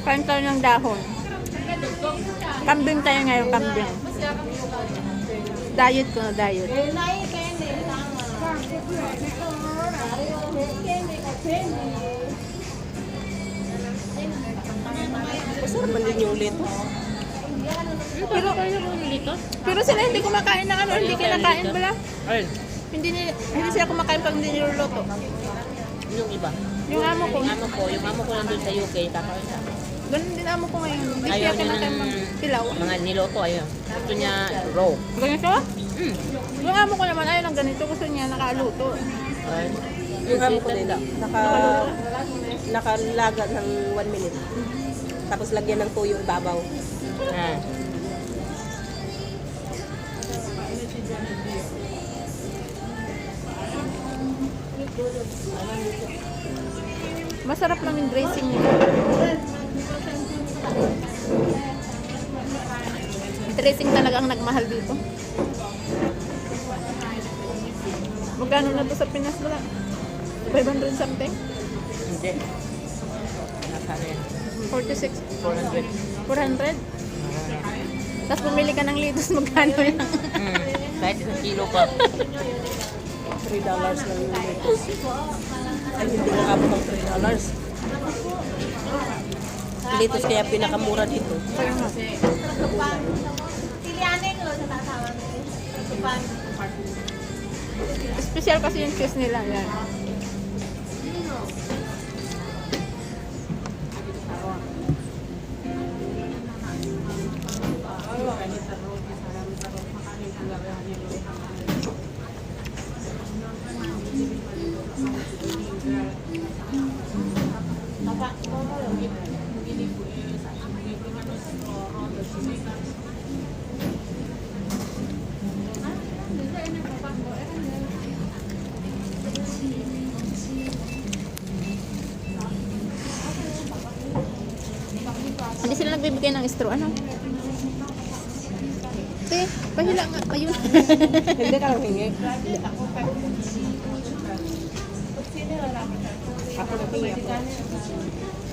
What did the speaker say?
Kain tayo ng dahon. Kambing tayo ngayon, kambing. Diet ko na, diet. Masarap man din yung lito. Pero sila hindi kumakain ng ano, hindi kinakain pala. Ayun, Hindi sila kumakain pag hindi niluluto. yung iba. Yung amo ko, Yung amo ko nandun sa UK, kakain siya. ganun din amo ko ngayon. Hindi Ayaw siya niya kinakain ng ng pilaw. mga niloto, ayun. Gusto niya raw. Ganyan siya? Yung amo ko naman, ayaw ng ganito. Gusto niya nakaluto. Ayun. Yung amo ko din, nakalaga ng 1 minute. Tapos lagyan ng tuyo ibabaw. Ah. Masarap lang yung dressing niya. Dressing talaga ang nagmahal dito. Magkano na to sa Pinas wala? 500 something? Hindi. Nakano yan? 46? 400. 400? Tapos bumili ka ng litos, magkano lang? Kahit isang kilo pa. $3 lang yung litos. Ay, hindi nga abot ng $3. Litos kaya pinakamura dito. Kaya nga. Special kasi yung cheese nila. Yan. Hindi sila nagbibigay ng straw. Ano? Te, pahila nga. Ayun. Hindi ka lang hingi. Ako na hingi ako.